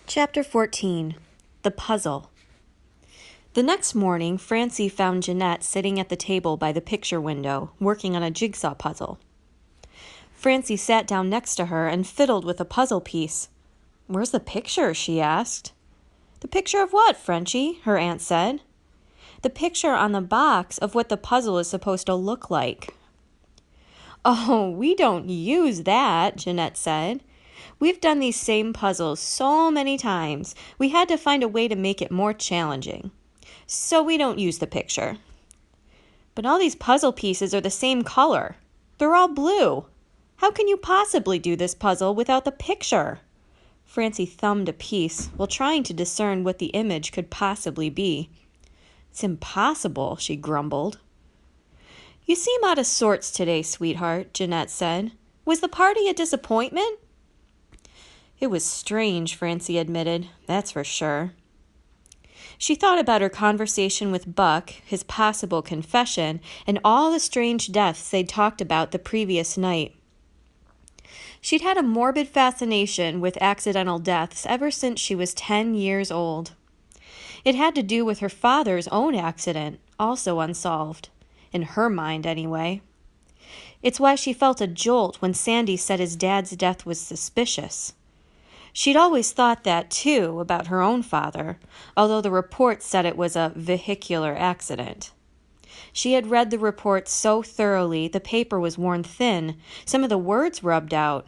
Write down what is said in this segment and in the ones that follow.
Chapter 14. The Puzzle. The next morning, Francie found Jeanette sitting at the table by the picture window, working on a jigsaw puzzle. Francie sat down next to her and fiddled with a puzzle piece. "Where's the picture?" she asked. "The picture of what, Frenchie?" her aunt said. "The picture on the box of what the puzzle is supposed to look like." "Oh, we don't use that," Jeanette said. "We've done these same puzzles so many times, we had to find a way to make it more challenging. So we don't use the picture." "But all these puzzle pieces are the same color. They're all blue. How can you possibly do this puzzle without the picture?" Francie thumbed a piece while trying to discern what the image could possibly be. "It's impossible," she grumbled. "You seem out of sorts today, sweetheart," Jeanette said. "Was the party a disappointment?" "It was strange," Francie admitted, "that's for sure." She thought about her conversation with Buck, his possible confession, and all the strange deaths they'd talked about the previous night. She'd had a morbid fascination with accidental deaths ever since she was 10 years old. It had to do with her father's own accident, also unsolved. In her mind, anyway. It's why she felt a jolt when Sandy said his dad's death was suspicious. She'd always thought that, too, about her own father, although the report said it was a vehicular accident. She had read the report so thoroughly the paper was worn thin, some of the words rubbed out.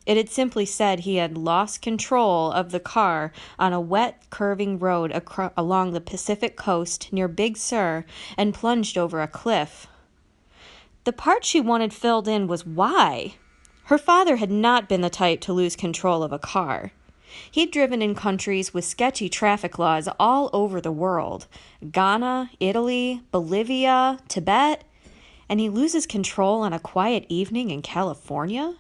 It had simply said he had lost control of the car on a wet, curving road along the Pacific coast near Big Sur and plunged over a cliff. The part she wanted filled in was why. Her father had not been the type to lose control of a car. He'd driven in countries with sketchy traffic laws all over the world. Ghana, Italy, Bolivia, Tibet. And he loses control on a quiet evening in California?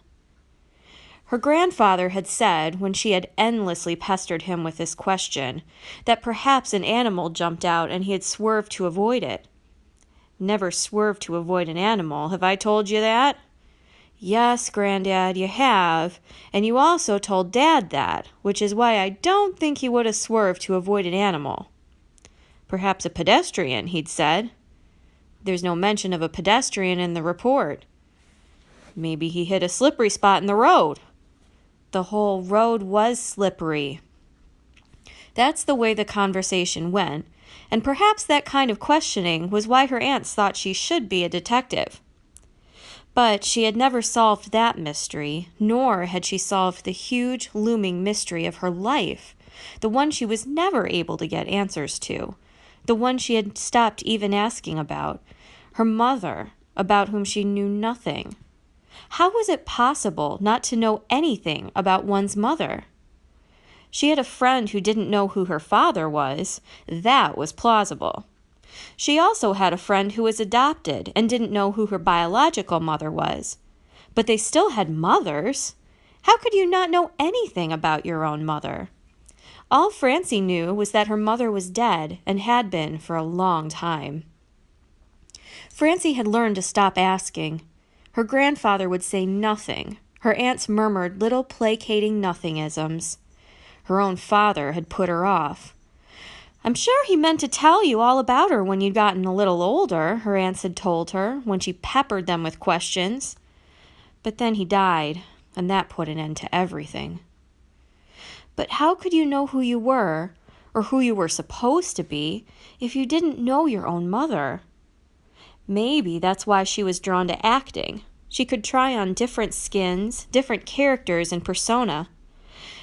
Her grandfather had said, when she had endlessly pestered him with this question, that perhaps an animal jumped out and he had swerved to avoid it. "Never swerved to avoid an animal, have I told you that?" "Yes, Granddad, you have, and you also told Dad that, which is why I don't think he would have swerved to avoid an animal." "Perhaps a pedestrian," he'd said. "There's no mention of a pedestrian in the report." "Maybe he hit a slippery spot in the road." "The whole road was slippery." That's the way the conversation went, and perhaps that kind of questioning was why her aunts thought she should be a detective. But she had never solved that mystery, nor had she solved the huge, looming mystery of her life, the one she was never able to get answers to, the one she had stopped even asking about, her mother, about whom she knew nothing. How was it possible not to know anything about one's mother? She had a friend who didn't know who her father was. That was plausible. She also had a friend who was adopted and didn't know who her biological mother was. But they still had mothers. How could you not know anything about your own mother? All Francie knew was that her mother was dead and had been for a long time. Francie had learned to stop asking. Her grandfather would say nothing. Her aunts murmured little placating nothingisms. Her own father had put her off. "I'm sure he meant to tell you all about her when you'd gotten a little older," her aunts had told her when she peppered them with questions. But then he died, and that put an end to everything. But how could you know who you were, or who you were supposed to be, if you didn't know your own mother? Maybe that's why she was drawn to acting. She could try on different skins, different characters and persona.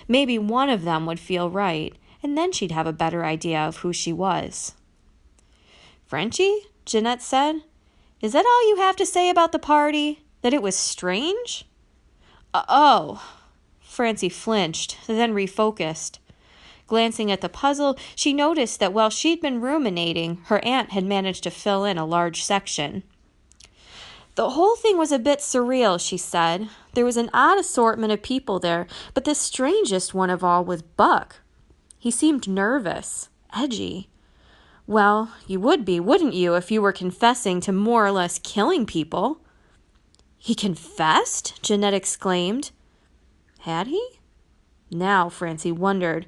Maybe one of them would feel right, and then she'd have a better idea of who she was. "Frenchie," Jeanette said, "is that all you have to say about the party? That it was strange?" Oh. Francie flinched, then refocused. Glancing at the puzzle, she noticed that while she'd been ruminating, her aunt had managed to fill in a large section. "The whole thing was a bit surreal," she said. "There was an odd assortment of people there, but the strangest one of all was Buck. He seemed nervous, edgy. Well, you would be, wouldn't you, if you were confessing to more or less killing people?" "He confessed?" Jeanette exclaimed. Had he? Now Francie wondered.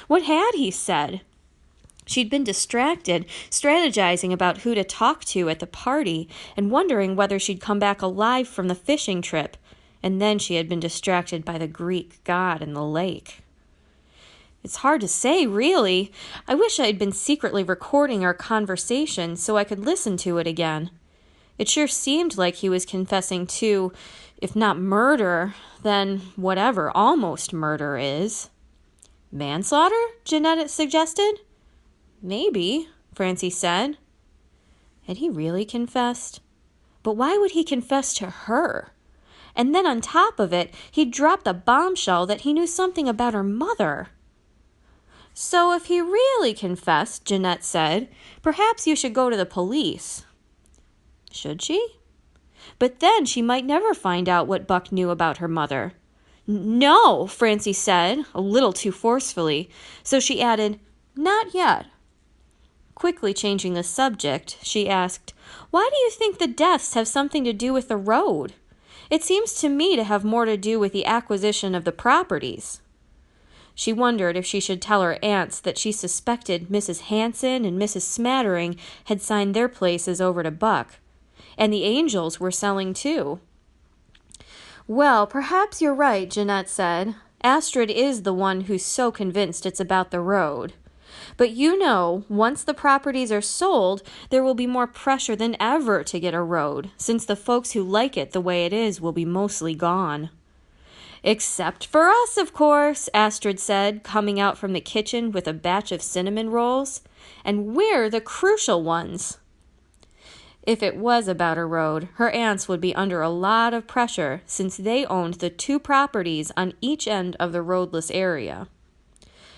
What had he said? She'd been distracted, strategizing about who to talk to at the party and wondering whether she'd come back alive from the fishing trip. And then she had been distracted by the Greek god in the lake. It's hard to say, really. I wish I had been secretly recording our conversation so I could listen to it again. It sure seemed like he was confessing to, if not murder, then whatever almost murder is. Manslaughter? Jeanette suggested. Maybe, Francie said. Had he really confessed? But why would he confess to her? And then on top of it, he'd dropped the bombshell that he knew something about her mother. So if he really confessed, Jeanette said, perhaps you should go to the police. Should she? But then she might never find out what Buck knew about her mother. No, Francie said, a little too forcefully, so she added, not yet. Quickly changing the subject, she asked, why do you think the deaths have something to do with the road? It seems to me to have more to do with the acquisition of the properties. She wondered if she should tell her aunts that she suspected Mrs. Hanson and Mrs. Smattering had signed their places over to Buck, and the Angels were selling too. Well, perhaps you're right, Jeanette said. Astrid is the one who's so convinced it's about the road. But you know, once the properties are sold, there will be more pressure than ever to get a road, since the folks who like it the way it is will be mostly gone. Except for us, of course, Astrid said, coming out from the kitchen with a batch of cinnamon rolls. And we're the crucial ones. If it was about a road, her aunts would be under a lot of pressure, since they owned the 2 properties on each end of the roadless area.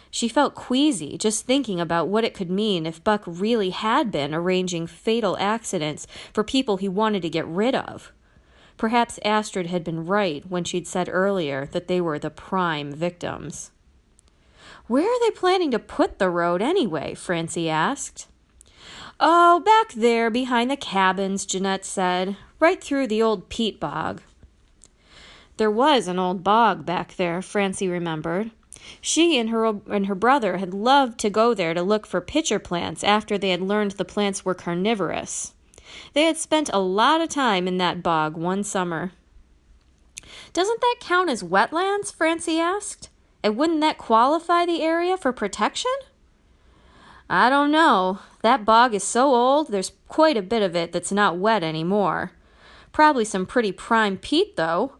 She felt queasy just thinking about what it could mean if Buck really had been arranging fatal accidents for people he wanted to get rid of. Perhaps Astrid had been right when she'd said earlier that they were the prime victims. Where are they planning to put the road anyway? Francie asked. Oh, back there behind the cabins, Jeanette said, right through the old peat bog. There was an old bog back there, Francie remembered. She and her brother had loved to go there to look for pitcher plants after they had learned the plants were carnivorous. They had spent a lot of time in that bog one summer. Doesn't that count as wetlands? Francie asked. And wouldn't that qualify the area for protection? I don't know. That bog is so old, there's quite a bit of it that's not wet anymore. Probably some pretty prime peat, though.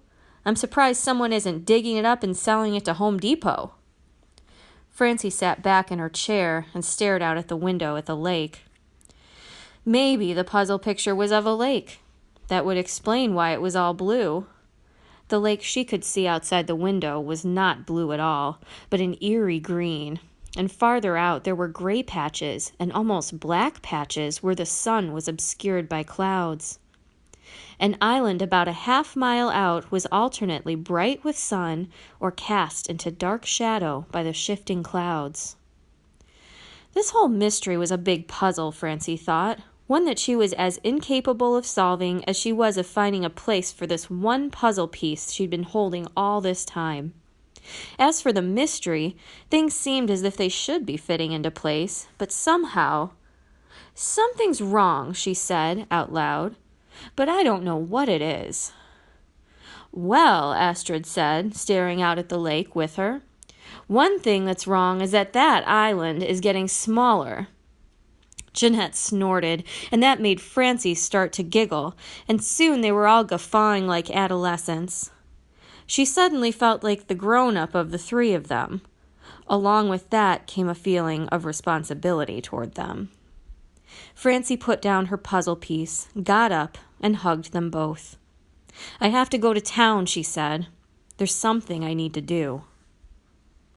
I'm surprised someone isn't digging it up and selling it to Home Depot. Francie sat back in her chair and stared out at the window at the lake. Maybe the puzzle picture was of a lake. That would explain why it was all blue. The lake she could see outside the window was not blue at all, but an eerie green. And farther out there were gray patches and almost black patches where the sun was obscured by clouds. An island about a half-mile out was alternately bright with sun or cast into dark shadow by the shifting clouds. This whole mystery was a big puzzle, Francie thought, one that she was as incapable of solving as she was of finding a place for this one puzzle piece she'd been holding all this time. As for the mystery, things seemed as if they should be fitting into place, but somehow... Something's wrong, she said out loud, but I don't know what it is. Well, Astrid said, staring out at the lake with her, one thing that's wrong is that island is getting smaller. Jeanette snorted, and that made Francie start to giggle, and soon they were all guffawing like adolescents. She suddenly felt like the grown-up of the 3 of them. Along with that came a feeling of responsibility toward them. Francie put down her puzzle piece, got up, and hugged them both. I have to go to town, she said. There's something I need to do.